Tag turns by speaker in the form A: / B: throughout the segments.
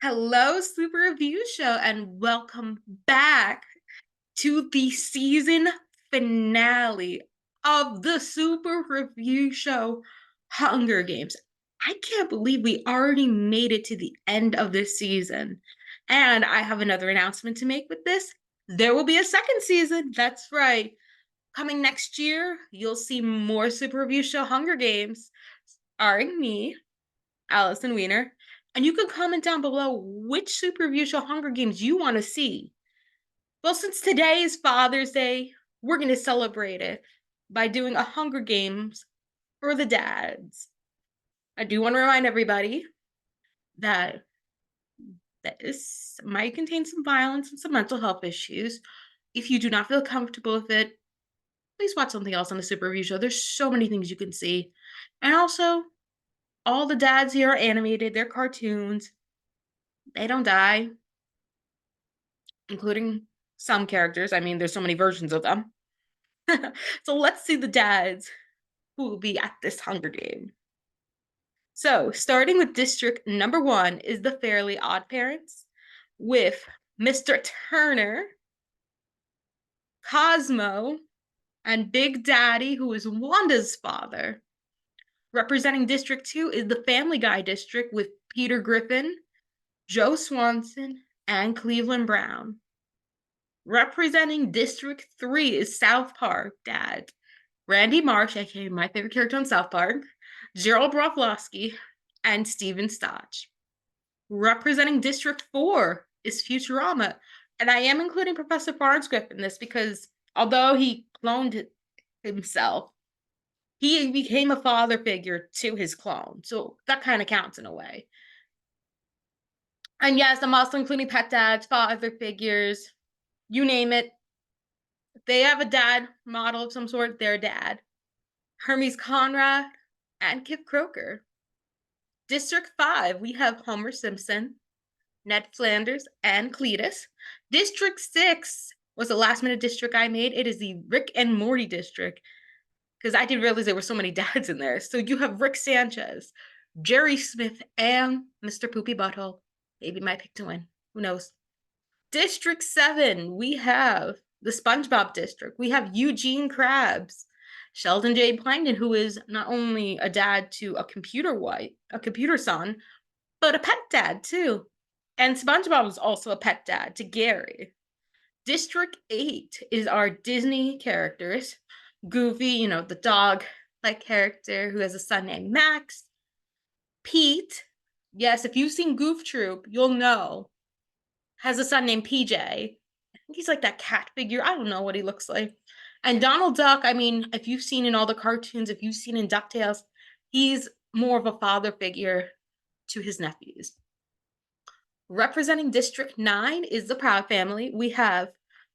A: Hello, Super Review Show, and welcome back to the season finale of the Super Review Show Hunger Games. I can't believe we already made it to the end of this season. And I have another announcement to make with this. There will be a second season. That's right. Coming next year, you'll see more Super Review Show Hunger Games starring me, Allison Weiner. And you can comment down below which Super Review Show Hunger Games you want to see. Well, since today is Father's Day, we're going to celebrate it by doing a Hunger Games for the dads. I do want to remind everybody that this might contain some violence and some mental health issues. If you do not feel comfortable with it, please watch something else on the Super Review Show. There's so many things you can see. And also, all the dads here are animated, they're cartoons. They don't die, including some characters. I mean, there's so many versions of them. So let's see the dads who will be at this Hunger Game. So, starting with District number 1 is the Fairly Odd Parents with Mr. Turner, Cosmo, and Big Daddy, who is Wanda's father. Representing District 2 is the Family Guy District with Peter Griffin, Joe Swanson, and Cleveland Brown. Representing District 3 is South Park Dad, Randy Marsh, aka my favorite character on South Park, Gerald Broflovsky, and Steven Stotch. Representing District 4 is Futurama, and I am including Professor Farnsworth in this because although he cloned himself, he became a father figure to his clone, so that kind of counts in a way. And yes, I'm also including pet dads, father figures, you name it. If they have a dad model of some sort, their dad. Hermes Conrad and Kip Croker. District 5, we have Homer Simpson, Ned Flanders, and Cletus. District 6 was the last minute district I made. It is the Rick and Morty district because I didn't realize there were so many dads in there. So you have Rick Sanchez, Jerry Smith, and Mr. Poopy Butthole. Maybe my pick to win. Who knows? District 7, we have the SpongeBob district. We have Eugene Krabs, Sheldon J. Plankton, who is not only a dad to a computer son, but a pet dad too. And SpongeBob is also a pet dad to Gary. District 8 is our Disney characters. Goofy, the dog like character who has a son named Max. Pete, yes, if you've seen Goof Troop, you'll know, has a son named PJ. I think he's like that cat figure. I don't know what he looks like. And Donald Duck, I mean, if you've seen in all the cartoons, if you've seen in DuckTales, he's more of a father figure to his nephews. Representing District 9 is the Proud family. We have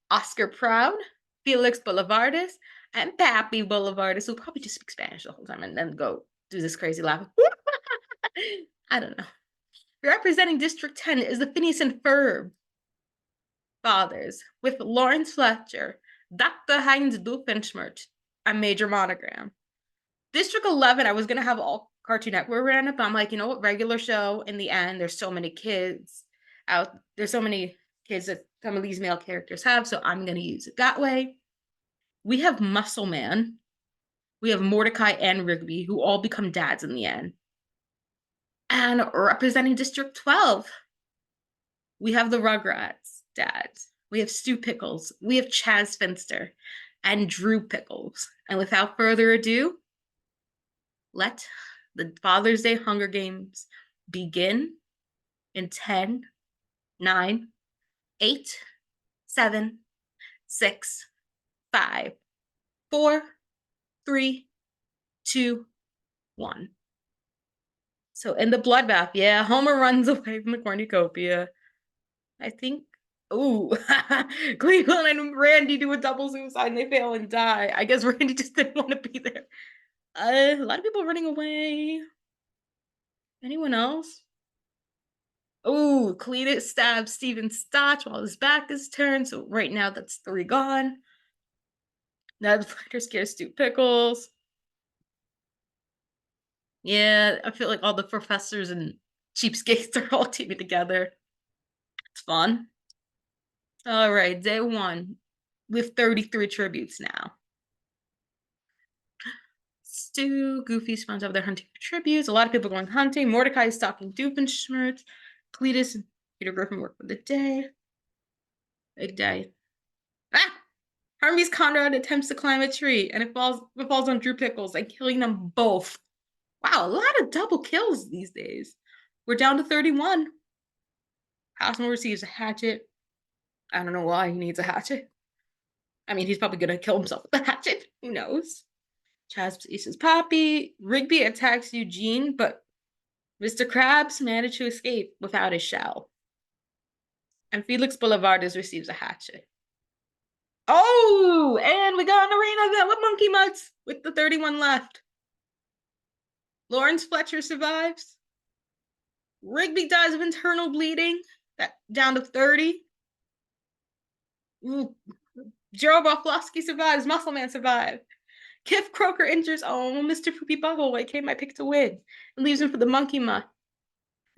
A: Oscar Proud, Felix Boulevardis, and Pappy Boulevardis, who probably just speak Spanish the whole time and then go do this crazy laugh. I don't know. Representing District 10 is the Phineas and Ferb fathers with Lawrence Fletcher, Dr. Heinz Doofenshmirtz, and Major Monogram. District 11, I was going to have all Cartoon Network ran it, but I'm like, you know what, regular show in the end, there's so many kids out, there's so many kids that some of these male characters have, so I'm going to use it that way. We have Muscle Man, we have Mordecai and Rigby, who all become dads in the end. And representing District 12, we have the Rugrats dads. We have Stu Pickles. We have Chaz Finster and Drew Pickles. And without further ado, let the Father's Day Hunger Games begin in 10, 9, 8, 7, 6, 5, 4, 3, 2, 1. So in the bloodbath, yeah, Homer runs away from the cornucopia. I think, ooh, Cleveland and Randy do a double suicide and they fail and die. I guess Randy just didn't want to be there. A lot of people running away. Anyone else? Oh, Cletus stabs Steven Stotch while his back is turned. So right now that's 3 gone. Ned Flanders scares Stu Pickles. Yeah, I feel like all the professors and Cheapskates are all teaming together. It's fun. All right, day one with 33 tributes now. Stu, Goofy, SpongeBob, they're hunting for tributes. A lot of people going hunting. Mordecai is stalking Doofenshmirtz. Cletus and Peter Griffin work for the day. Big day. Ah! Hermes Conrad attempts to climb a tree and it falls on Drew Pickles and killing them both. Wow, a lot of double kills these days. We're down to 31. Cosmo receives a hatchet. I don't know why he needs a hatchet. I mean, he's probably gonna kill himself with the hatchet. Who knows? Chaz chases Poppy. Rigby attacks Eugene, but Mr. Krabs managed to escape without his shell. And Felix Boulevardes receives a hatchet. Oh, and we got an arena event with Monkey Mutts with the 31 left. Lawrence Fletcher survives. Rigby dies of internal bleeding. That down to 30. Ooh. Gerald Roflowski survives. Muscle Man survived. Kif Croker injures Mr. Poopy Bubble. I came my pick to win and leaves him for the Monkey Mutt.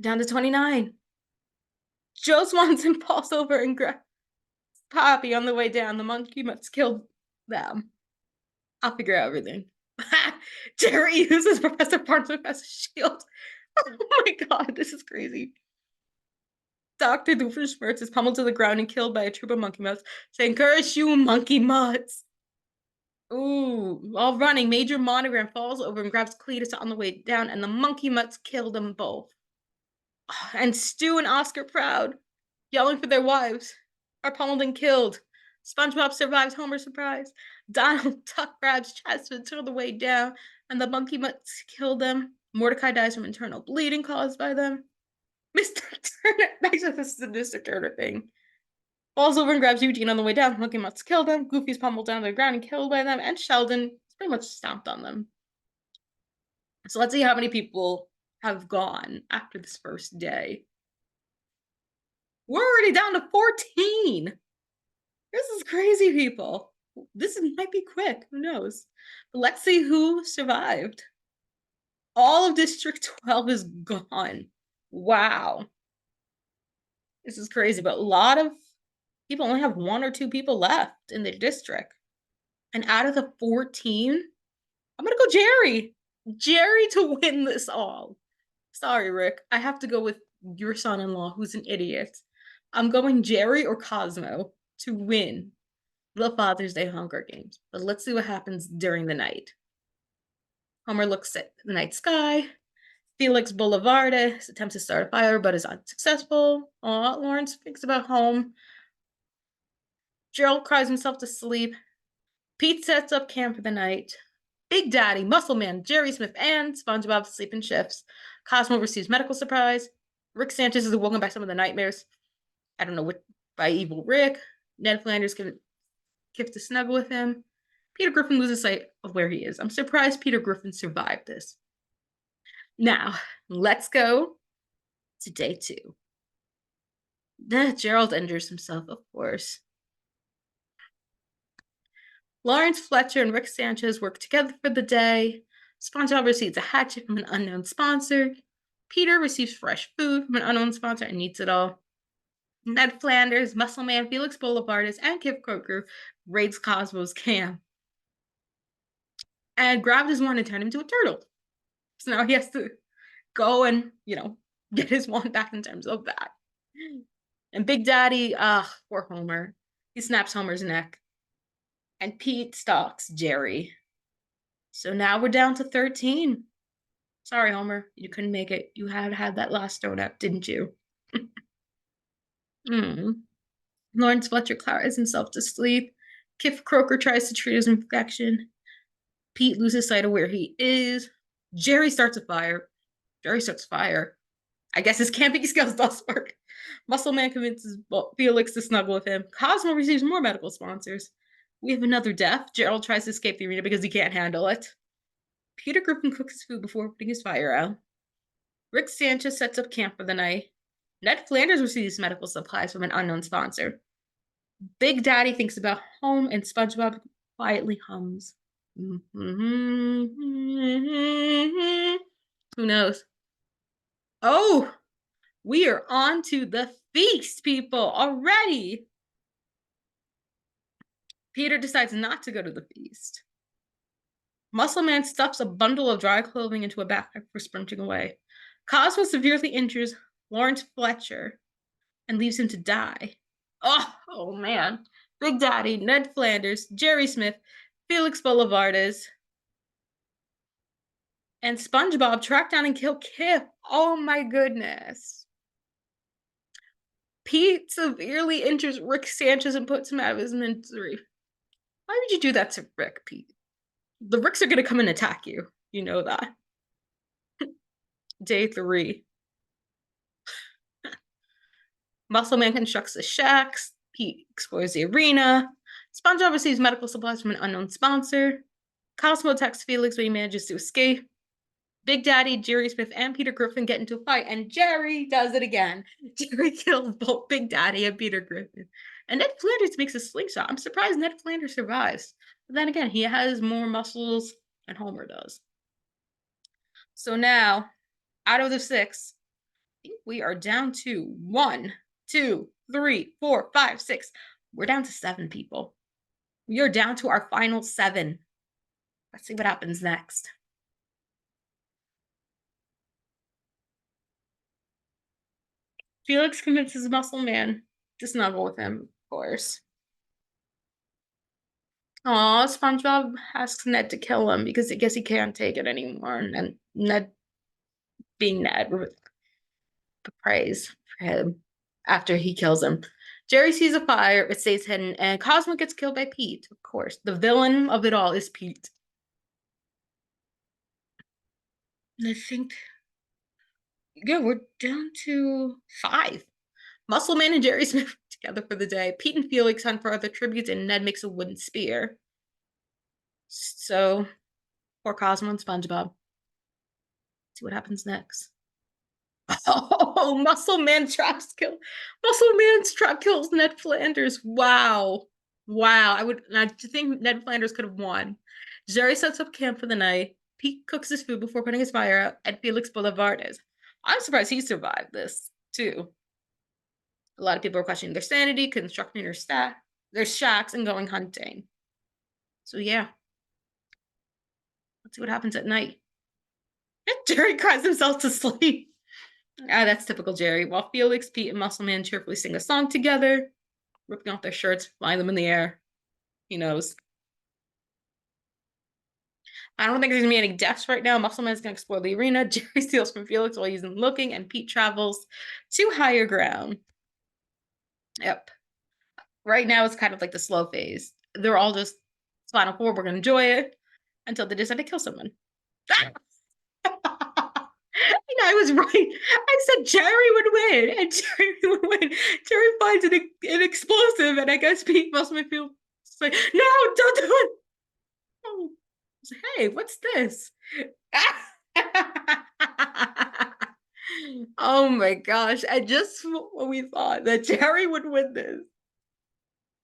A: Down to 29. Joe Swanson falls over and grabs Poppy on the way down. The Monkey Mutts killed them. I'll figure out everything. Jerry uses Professor Barnes as a shield. Oh my god, this is crazy. Dr. Doofenshmirtz is pummeled to the ground and killed by a troop of Monkey Mutts, saying, "Curse you, Monkey Mutts!" Ooh, while running, Major Monogram falls over and grabs Cletus on the way down, and the Monkey Mutts kill them both. And Stu and Oscar Proud, yelling for their wives, are pummeled and killed. SpongeBob survives Homer's surprise. Donald Duck grabs Chazwood on the way down, and the Monkey Mutts kill them. Mordecai dies from internal bleeding caused by them. Mr. Turner, actually, this is a Mr. Turner thing. Falls over and grabs Eugene on the way down. Monkey Mutts kill them. Goofy's pummeled down to the ground and killed by them. And Sheldon is pretty much stomped on them. So let's see how many people have gone after this first day. We're already down to 14. This is crazy, people. This might be quick. Who knows? But let's see who survived. All of District 12 is gone. Wow. This is crazy, but a lot of people only have 1 or 2 people left in the district. And out of the 14, I'm gonna go Jerry. Jerry to win this all. Sorry, Rick. I have to go with your son-in-law, who's an idiot. I'm going Jerry or Cosmo to win the Father's Day Hunger Games. But let's see what happens during the night. Homer looks at the night sky. Felix Boulevardes attempts to start a fire, but is unsuccessful. Lawrence thinks about home. Gerald cries himself to sleep. Pete sets up camp for the night. Big Daddy, Muscle Man, Jerry Smith, and SpongeBob sleep in shifts. Cosmo receives medical surprise. Rick Sanchez is awoken by some of the nightmares. I don't know what, by evil Rick. Ned Flanders gives to snuggle with him. Peter Griffin loses sight of where he is. I'm surprised Peter Griffin survived this. Now, let's go to day 2. Gerald injures himself, of course. Lawrence Fletcher and Rick Sanchez work together for the day. SpongeBob receives a hatchet from an unknown sponsor. Peter receives fresh food from an unknown sponsor and eats it all. Ned Flanders, Muscle Man, Felix Boulevardes, and Kif Kroger raids Cosmo's camp. And grabbed his wand and turned him into a turtle. So now he has to go and, get his wand back in terms of that. And Big Daddy, poor Homer. He snaps Homer's neck. And Pete stalks Jerry. So now we're down to 13. Sorry, Homer. You couldn't make it. You had that last donut, didn't you? Lawrence Fletcher cries himself to sleep. Kif Kroger tries to treat his infection. Pete loses sight of where he is. Jerry starts a fire. I guess his camping skills does work. Muscle Man convinces Felix to snuggle with him. Cosmo receives more medical sponsors. We have another death. Gerald tries to escape the arena because he can't handle it. Peter Griffin cooks his food before putting his fire out. Rick Sanchez sets up camp for the night. Ned Flanders receives medical supplies from an unknown sponsor. Big Daddy thinks about home, and SpongeBob quietly hums. Who knows? Oh, We are on to the feast, people, already. Peter decides not to go to the feast. Muscle Man stuffs a bundle of dry clothing into a backpack for sprinting away. Cosmo severely injures Lawrence Fletcher and leaves him to die. Oh man. Big Daddy, Ned Flanders, Jerry Smith, Felix Boulevardes, and SpongeBob track down and kill Kip. Oh my goodness. Pete severely injures Rick Sanchez and puts him out of his misery. Why would you do that to Rick, Pete? The Ricks are going to come and attack you. You know that. Day 3. Muscle Man constructs the shacks. Pete explores the arena. SpongeBob receives medical supplies from an unknown sponsor. Cosmo attacks Felix, but he manages to escape. Big Daddy, Jerry Smith, and Peter Griffin get into a fight, and Jerry does it again. Jerry kills both Big Daddy and Peter Griffin. And Ned Flanders makes a slingshot. I'm surprised Ned Flanders survives. But then again, he has more muscles than Homer does. So now, out of the 6, I think we are down to 1, 2, 3, 4, 5, 6. We're down to 7 people. We are down to our final 7. Let's see what happens next. Felix convinces Muscle Man to snuggle with him, of course. Aw, SpongeBob asks Ned to kill him because I guess he can't take it anymore. And Ned, being Ned, with the praise for him after he kills him. Jerry sees a fire, it stays hidden, and Cosmo gets killed by Pete, of course. The villain of it all is Pete. And I think, yeah, we're down to 5. Muscle Man and Jerry Smith together for the day. Pete and Felix hunt for other tributes, and Ned makes a wooden spear. So, poor Cosmo and SpongeBob. Let's see what happens next. Oh, Muscle Man's trap kills Ned Flanders. Wow. I would not think Ned Flanders could have won. Jerry sets up camp for the night. Pete cooks his food before putting his fire out, and Felix Boulevardes. I'm surprised he survived this, too. A lot of people are questioning their sanity, constructing their shacks, and going hunting. So yeah. Let's see what happens at night. Jerry cries himself to sleep. That's typical Jerry. While Felix, Pete, and Muscle Man cheerfully sing a song together, ripping off their shirts, flying them in the air. He knows. I don't think there's gonna be any deaths right now. Muscle Man's gonna explore the arena. Jerry steals from Felix while he's looking, and Pete travels to higher ground. Yep. Right now it's kind of like the slow phase. They're all just Final Four. We're gonna enjoy it until they decide to kill someone. I was right. I said Jerry would win, and Jerry would win. Jerry finds an explosive, and I guess Pete must feel like, no, don't do it. Oh, hey, what's this? Oh my gosh! And just when we thought that Jerry would win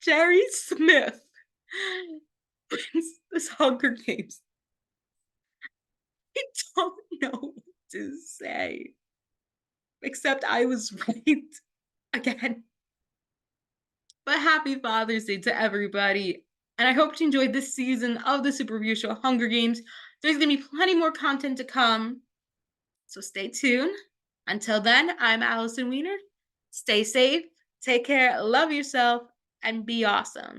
A: Jerry Smith wins this Hunger Games. I don't know what to say. Except I was right again. But happy Father's Day to everybody. And I hope you enjoyed this season of the Super Review Show Hunger Games. There's going to be plenty more content to come. So stay tuned. Until then, I'm Allison Weiner. Stay safe, take care, love yourself, and be awesome.